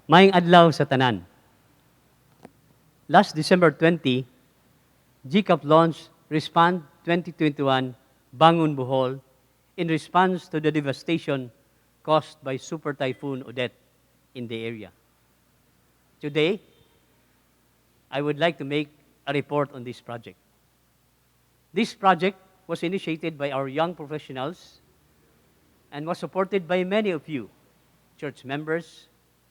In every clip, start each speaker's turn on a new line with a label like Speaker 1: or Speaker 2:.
Speaker 1: Maayong adlaw sa tanan. Last December 20, GCAP launched Respond 2021 Bangon Bohol in response to the devastation caused by Super Typhoon Odette in the area. Today, I would like to make a report on this project. This project was initiated by our young professionals and was supported by many of you, church members,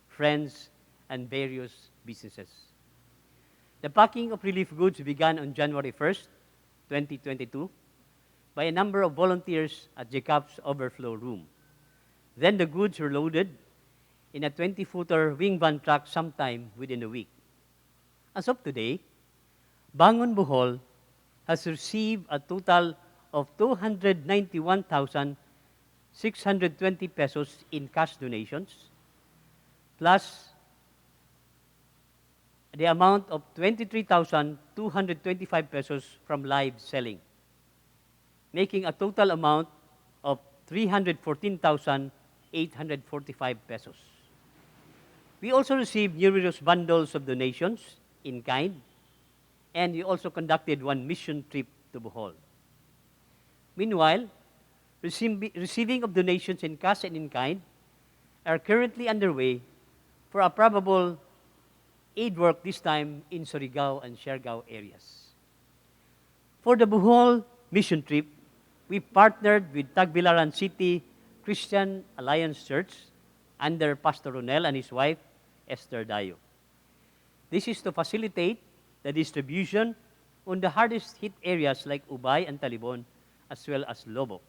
Speaker 1: friends, and various businesses. The packing of relief goods began on January 1st, 2022, by a number of volunteers at GCAP's overflow room. Then the goods were loaded in a 20-footer wing van truck sometime within a week. As of today, Bangon Bohol has received a total of 291,620 pesos in cash donations, plus the amount of 23,225 pesos from live selling, making a total amount of 314,845 pesos. We also received numerous bundles of donations in kind, and we also conducted one mission trip to Bohol. Meanwhile, receiving of donations in cash and in kind are currently underway for a probable aid work this time in Surigao and Siargao areas. For the Bohol mission trip, we partnered with Tagbilaran City Christian Alliance Church under Pastor Ronel and his wife, Esther Dayo. This is to facilitate the distribution on the hardest hit areas like Ubay and Talibon, as well as Lobo.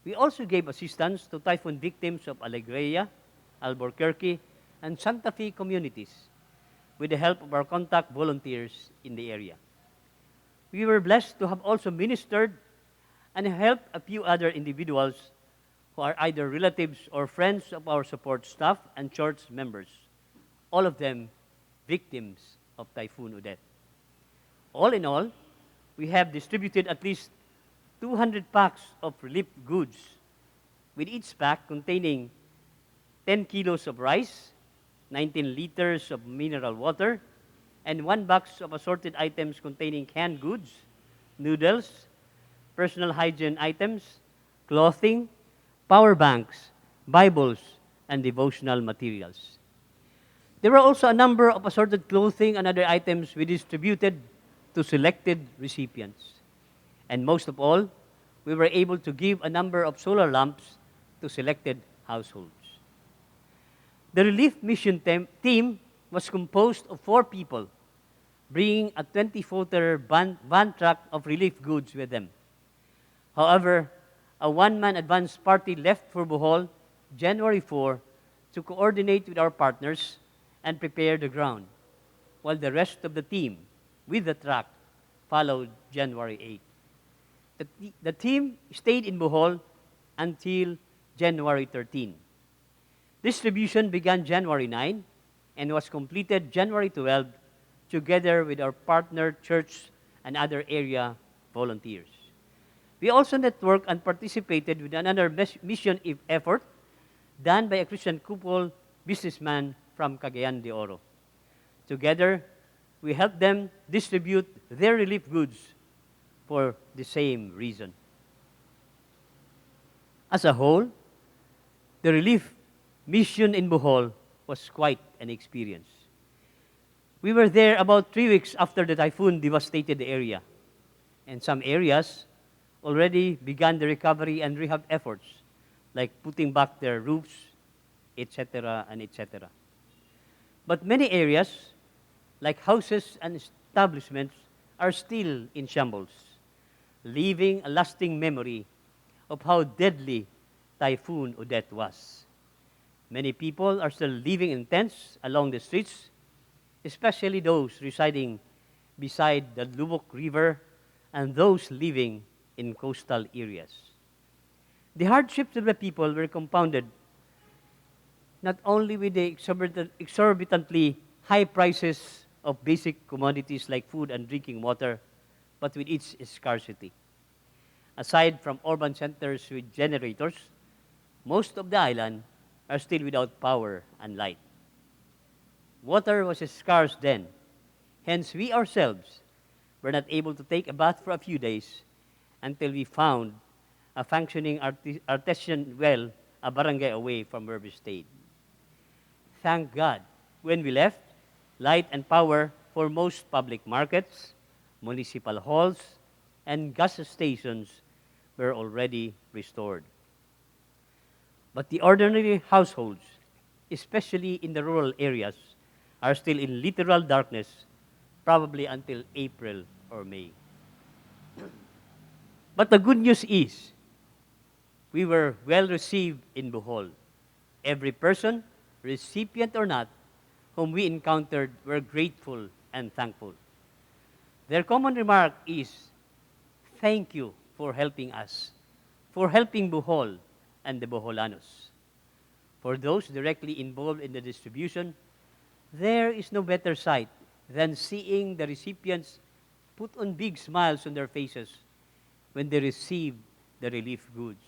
Speaker 1: We also gave assistance to typhoon victims of Alegria, Albuquerque, and Santa Fe communities with the help of our contact volunteers in the area. We were blessed to have also ministered and helped a few other individuals who are either relatives or friends of our support staff and church members, all of them victims of Typhoon Odette. All in all, we have distributed at least 200 packs of relief goods, with each pack containing 10 kilos of rice, 19 liters of mineral water, and 1 box of assorted items containing canned goods, noodles, personal hygiene items, clothing, power banks, Bibles, and devotional materials. There were also a number of assorted clothing and other items we distributed to selected recipients. And most of all, we were able to give a number of solar lamps to selected households. The relief mission team was composed of 4 people, bringing a 20-footer van truck of relief goods with them. However, a one-man advance party left for Bohol January 4 to coordinate with our partners and prepare the ground, while the rest of the team with the truck followed January 8. The team stayed in Bohol until January 13. Distribution began January 9 and was completed January 12 together with our partner church and other area volunteers. We also networked and participated with another mission effort done by a Christian couple businessman from Cagayan de Oro. Together, we helped them distribute their relief goods for the same reason. As a whole, the relief mission in Bohol was quite an experience. We were there about 3 weeks after the typhoon devastated the area, and some areas already began the recovery and rehab efforts, like putting back their roofs, etc., and etc. But many areas, like houses and establishments, are still in shambles, leaving a lasting memory of how deadly Typhoon Odette was. Many people are still living in tents along the streets, especially those residing beside the Lubbock River and those living in coastal areas. The hardships of the people were compounded not only with the exorbitantly high prices of basic commodities like food and drinking water, but with its scarcity. Aside from urban centers with generators, most of the island are still without power and light. Water was scarce then. Hence, we ourselves were not able to take a bath for a few days until we found a functioning artesian well a barangay away from where we stayed. Thank God, when we left, light and power for most public markets, municipal halls, and gas stations were already restored. But the ordinary households, especially in the rural areas, are still in literal darkness, probably until April or May. But the good news is, we were well received in Bohol. Every person, recipient or not, whom we encountered were grateful and thankful. Their common remark is, thank you for helping us, for helping Bohol and the Boholanos. For those directly involved in the distribution, there is no better sight than seeing the recipients put on big smiles on their faces when they receive the relief goods.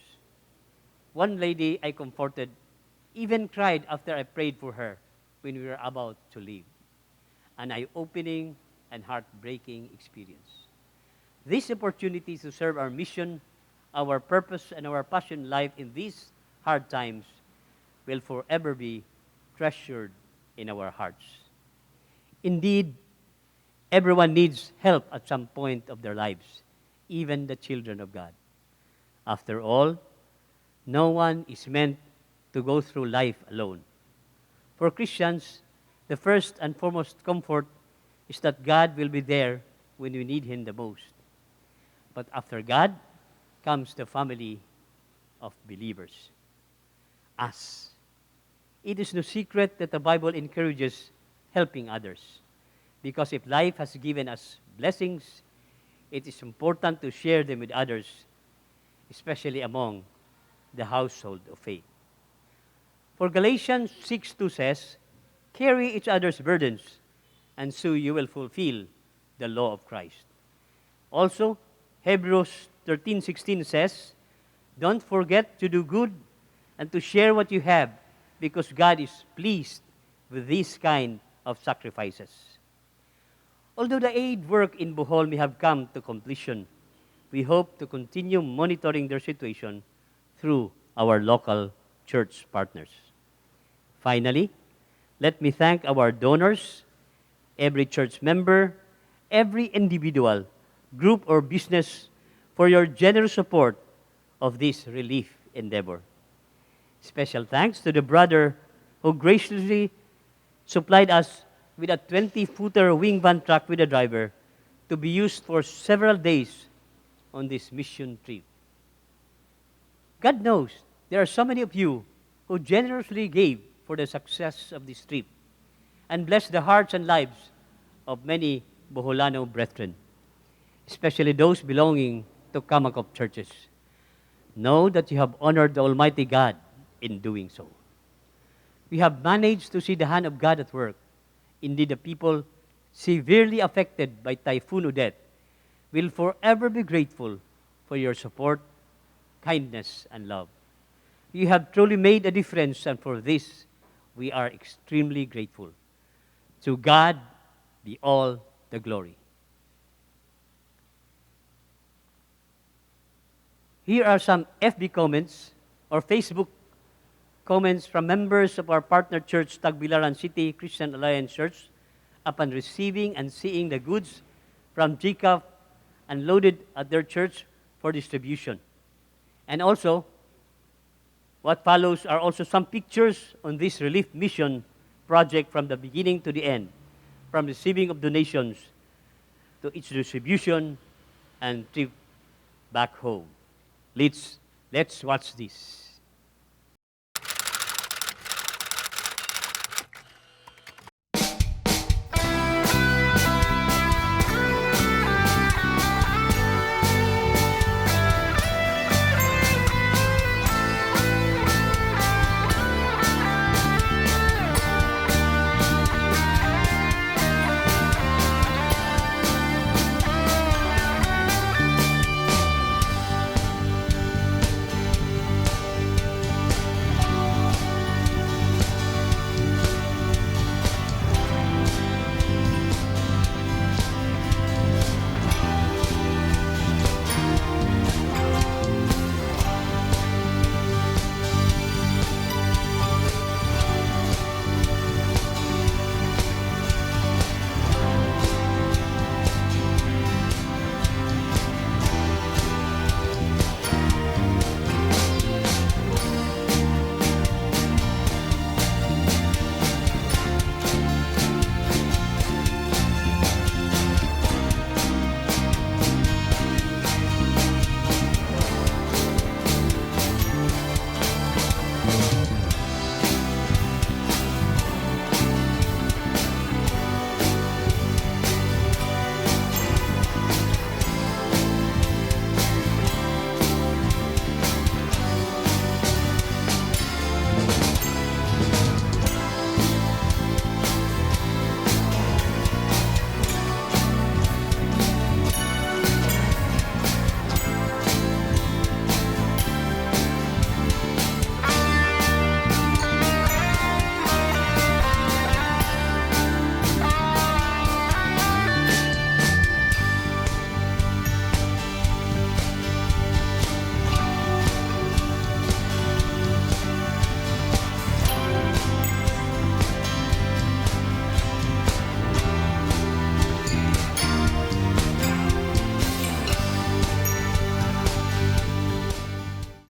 Speaker 1: One lady I comforted even cried after I prayed for her when we were about to leave. An eye-opening and heartbreaking experience. These opportunities to serve our mission, our purpose, and our passion in life in these hard times will forever be treasured in our hearts. Indeed, everyone needs help at some point of their lives, even the children of God. After all, no one is meant to go through life alone. For Christians, the first and foremost comfort is that God will be there when we need Him the most. But after God comes the family of believers, us. It is no secret that the Bible encourages helping others. Because if life has given us blessings, it is important to share them with others, especially among the household of faith. For Galatians 6:2 says, carry each other's burdens, and so you will fulfill the law of Christ. Also, Hebrews 13:16 says, don't forget to do good and to share what you have, because God is pleased with this kind of sacrifices. Although the aid work in Bohol may have come to completion, we hope to continue monitoring their situation through our local church partners. Finally, let me thank our donors, every church member, every individual, group, or business for your generous support of this relief endeavor. Special thanks to the brother who graciously supplied us with a 20-footer wing van truck with a driver to be used for several days on this mission trip. God knows there are so many of you who generously gave for the success of this trip and blessed the hearts and lives of many Boholano brethren, especially those belonging to Kamakop churches. Know that you have honored the Almighty God in doing so. We have managed to see the hand of God at work. Indeed, the people severely affected by Typhoon Odette will forever be grateful for your support, kindness, and love. You have truly made a difference, and for this, we are extremely grateful. To God be all the glory. Here are some FB comments or Facebook comments from members of our partner church, Tagbilaran City Christian Alliance Church, upon receiving and seeing the goods from GCAF unloaded at their church for distribution. And also, what follows are also some pictures on this relief mission project from the beginning to the end, from receiving of donations to its distribution and trip back home. Let's watch this.